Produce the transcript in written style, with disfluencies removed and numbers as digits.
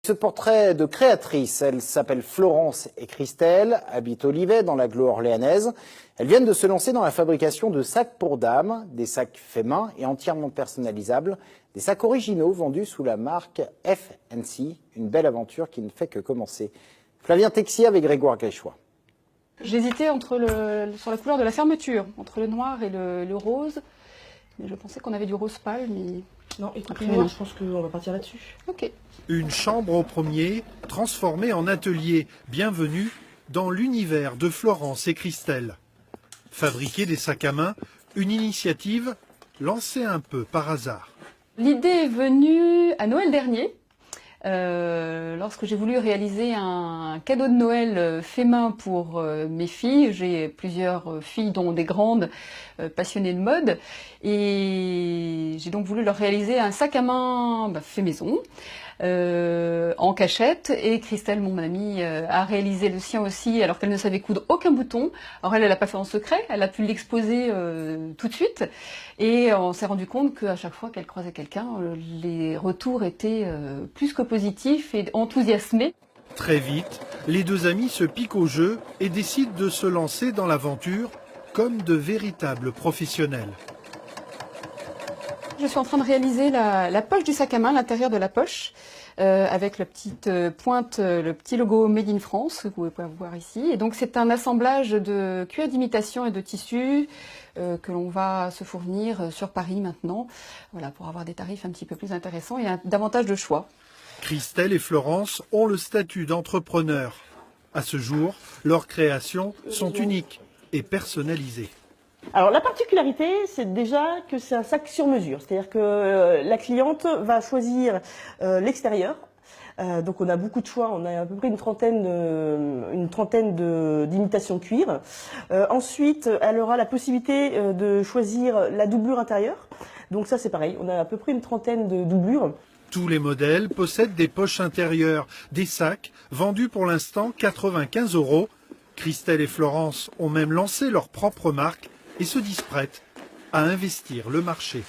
Ce portrait de créatrice, elles s'appellent Florence et Christelle, habitent Olivet dans l'agglo orléanaise. Elles viennent de se lancer dans la fabrication de sacs pour dames, des sacs faits main et entièrement personnalisables, des sacs originaux vendus sous la marque F&C, une belle aventure qui ne fait que commencer. Flavien Texier avec Grégoire Gréchois. J'hésitais sur la couleur de la fermeture, entre le noir et le rose, mais je pensais qu'on avait du rose pâle, mais... Non, écoutez, moi, je pense qu'on va partir là-dessus. Ok. Une chambre au premier, transformée en atelier. Bienvenue dans l'univers de Florence et Christelle. Fabriquer des sacs à main, une initiative lancée un peu par hasard. L'idée est venue à Noël dernier, lorsque j'ai voulu réaliser un cadeau de Noël fait main pour mes filles. J'ai plusieurs filles, dont des grandes passionnées de mode, et j'ai donc voulu leur réaliser un sac à main fait maison, en cachette. Et Christelle, mon amie, a réalisé le sien aussi, alors qu'elle ne savait coudre aucun bouton. Alors elle l'a pas fait en secret, elle a pu l'exposer tout de suite, et on s'est rendu compte qu'à chaque fois qu'elle croisait quelqu'un, les retours étaient plus que positifs et enthousiasmés. Très vite, les deux amies se piquent au jeu et décident de se lancer dans l'aventure comme de véritables professionnels. Je suis en train de réaliser la poche du sac à main, l'intérieur de la poche, avec la petite pointe, le petit logo Made in France, que vous pouvez voir ici. Et donc c'est un assemblage de cuir d'imitation et de tissu que l'on va se fournir sur Paris maintenant, voilà, pour avoir des tarifs un petit peu plus intéressants et davantage de choix. Christelle et Florence ont le statut d'entrepreneurs. À ce jour, leurs créations sont uniques et personnalisées. Alors la particularité, c'est déjà que c'est un sac sur mesure, c'est-à-dire que la cliente va choisir l'extérieur. Donc on a beaucoup de choix, on a à peu près une trentaine d'imitations cuir. Ensuite, elle aura la possibilité de choisir la doublure intérieure. Donc ça c'est pareil, on a à peu près une trentaine de doublures. Tous les modèles possèdent des poches intérieures, des sacs vendus pour l'instant 95 €. Christelle et Florence ont même lancé leur propre marque et se disent prêtes à investir le marché.